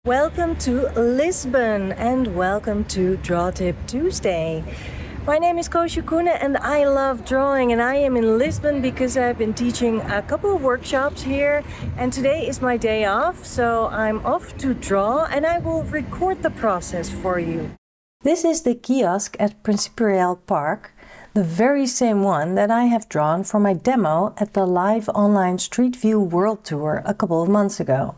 Welcome to Lisbon and welcome to Draw Tip Tuesday. My name is Koosje Koenen and I love drawing, and I am in Lisbon because I've been teaching a couple of workshops here, and today is my day off, so I'm off to draw and I will record the process for you. This is the kiosk at Principe Park, the very same one that I have drawn for my demo at the live online Street View World Tour a couple of months ago.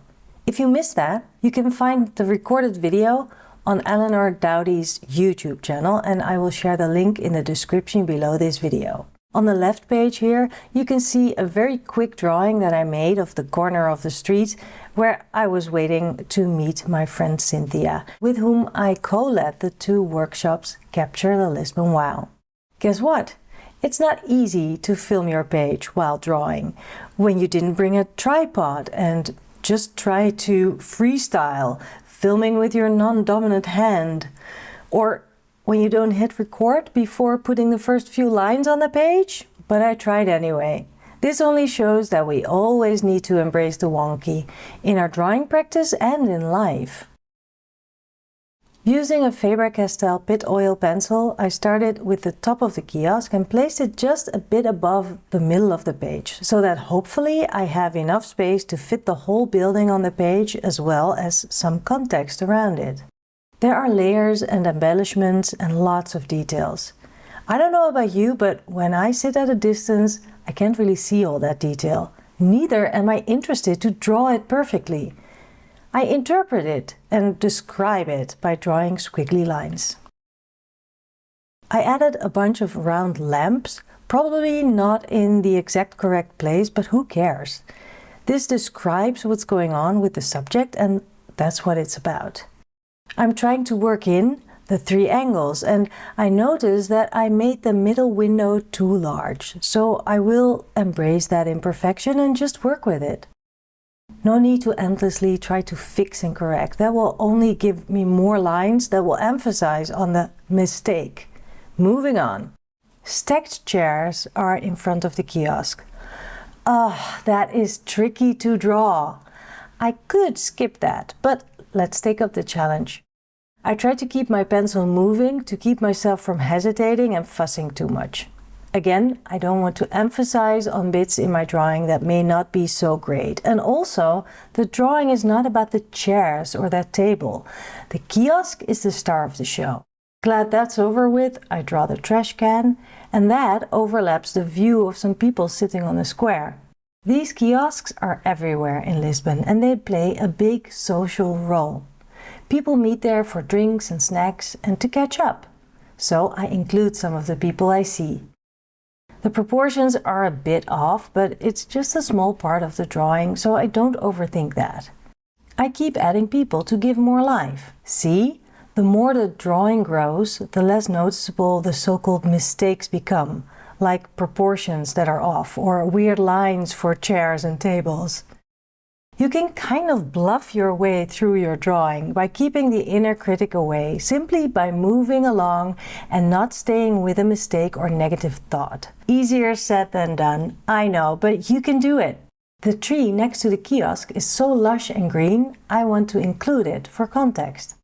If you missed that, you can find the recorded video on Eleanor Dowdy's YouTube channel, and I will share the link in the description below this video. On the left page here, you can see a very quick drawing that I made of the corner of the street where I was waiting to meet my friend Cynthia, with whom I co-led the two workshops Capture the Lisbon Wow. Guess what? It's not easy to film your page while drawing when you didn't bring a tripod and just try to freestyle, filming with your non-dominant hand, or when you don't hit record before putting the first few lines on the page. But I tried anyway. This only shows that we always need to embrace the wonky in our drawing practice and in life. Using a Faber-Castell PITT oil pencil, I started with the top of the kiosk and placed it just a bit above the middle of the page, so that hopefully I have enough space to fit the whole building on the page as well as some context around it. There are layers and embellishments and lots of details. I don't know about you, but when I sit at a distance, I can't really see all that detail. Neither am I interested to draw it perfectly. I interpret it and describe it by drawing squiggly lines. I added a bunch of round lamps, probably not in the exact correct place, but who cares? This describes what's going on with the subject, and that's what it's about. I'm trying to work in the three angles, and I noticed that I made the middle window too large, so I will embrace that imperfection and just work with it. No need to endlessly try to fix and correct. That will only give me more lines that will emphasize on the mistake. Moving on. Stacked chairs are in front of the kiosk. That is tricky to draw. I could skip that, but let's take up the challenge. I try to keep my pencil moving to keep myself from hesitating and fussing too much. Again, I don't want to emphasize on bits in my drawing that may not be so great. And also, the drawing is not about the chairs or that table. The kiosk is the star of the show. Glad that's over with, I draw the trash can, and that overlaps the view of some people sitting on the square. These kiosks are everywhere in Lisbon, and they play a big social role. People meet there for drinks and snacks and to catch up. So I include some of the people I see. The proportions are a bit off, but it's just a small part of the drawing, so I don't overthink that. I keep adding people to give more life. See? The more the drawing grows, the less noticeable the so-called mistakes become, like proportions that are off or weird lines for chairs and tables. You can kind of bluff your way through your drawing by keeping the inner critic away, simply by moving along and not staying with a mistake or negative thought. Easier said than done, I know, but you can do it. The tree next to the kiosk is so lush and green, I want to include it for context.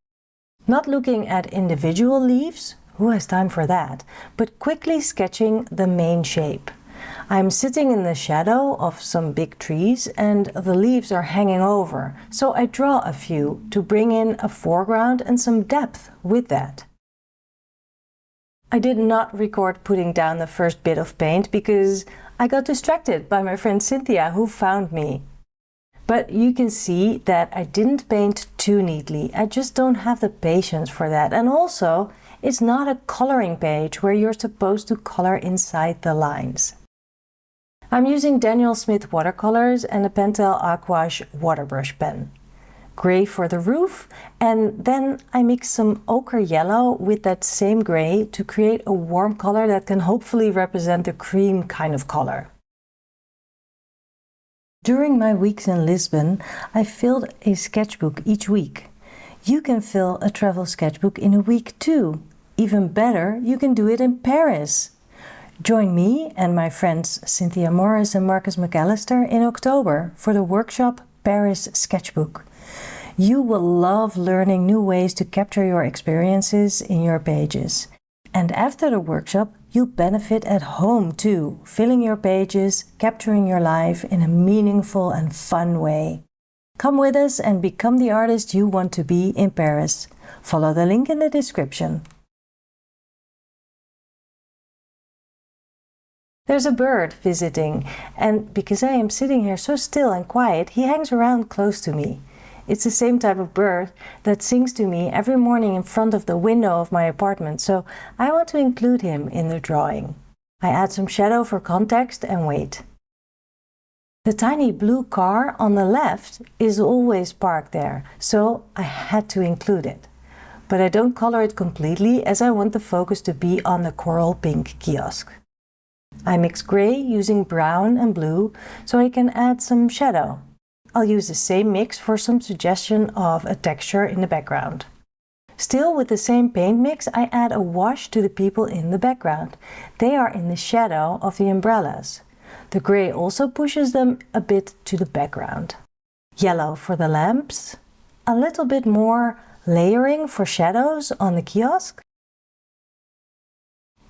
Not looking at individual leaves, who has time for that, but quickly sketching the main shape. I'm sitting in the shadow of some big trees and the leaves are hanging over, so I draw a few to bring in a foreground and some depth with that. I did not record putting down the first bit of paint because I got distracted by my friend Cynthia, who found me. But you can see that I didn't paint too neatly. I just don't have the patience for that, and also it's not a coloring page where you're supposed to color inside the lines. I'm using Daniel Smith watercolors and a Pentel Aquash waterbrushpen. Gray for the roof, and then I mix some ochre yellow with that same gray to create a warm color that can hopefully represent the cream kind of color. During my weeks in Lisbon, I filled a sketchbook each week. You can fill a travel sketchbook in a week too. Even better, you can do it in Paris. Join me and my friends Cynthia Morris and Marcus McAllister in October for the workshop Paris Sketchbook. You will love learning new ways to capture your experiences in your pages. And after the workshop, you'll benefit at home too, filling your pages, capturing your life in a meaningful and fun way. Come with us and become the artist you want to be in Paris. Follow the link in the description. There's a bird visiting, and because I am sitting here so still and quiet, he hangs around close to me. It's the same type of bird that sings to me every morning in front of the window of my apartment, so I want to include him in the drawing. I add some shadow for context and wait. The tiny blue car on the left is always parked there, so I had to include it. But I don't color it completely as I want the focus to be on the coral pink kiosk. I mix gray using brown and blue so I can add some shadow. I'll use the same mix for some suggestion of a texture in the background. Still with the same paint mix, I add a wash to the people in the background. They are in the shadow of the umbrellas. The gray also pushes them a bit to the background. Yellow for the lamps. A little bit more layering for shadows on the kiosk.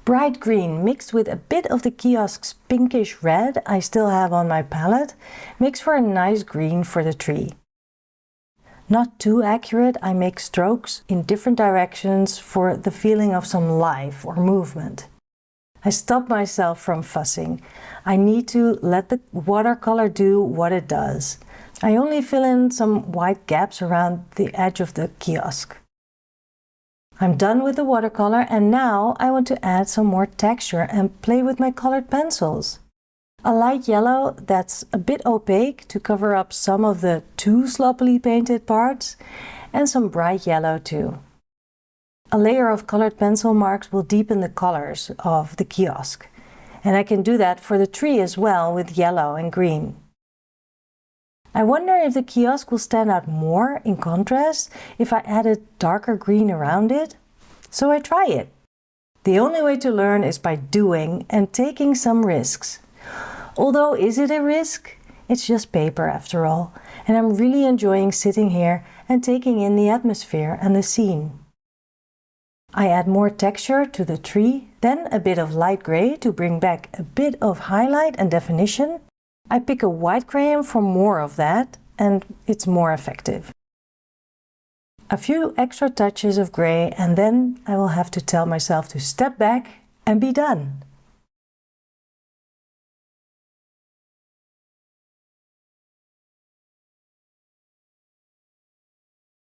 Bright green mixed with a bit of the kiosk's pinkish red I still have on my palette makes for a nice green for the tree. Not too accurate, I make strokes in different directions for the feeling of some life or movement. I stop myself from fussing. I need to let the watercolor do what it does. I only fill in some white gaps around the edge of the kiosk. I'm done with the watercolor and now I want to add some more texture and play with my colored pencils. A light yellow that's a bit opaque to cover up some of the too sloppily painted parts, and some bright yellow too. A layer of colored pencil marks will deepen the colors of the kiosk, and I can do that for the tree as well with yellow and green. I wonder if the kiosk will stand out more in contrast if I added darker green around it. So I try it. The only way to learn is by doing and taking some risks. Although, is it a risk? It's just paper after all, and I'm really enjoying sitting here and taking in the atmosphere and the scene. I add more texture to the tree, then a bit of light gray to bring back a bit of highlight and definition. I pick a white crayon for more of that, and it's more effective. A few extra touches of gray, and then I will have to tell myself to step back and be done.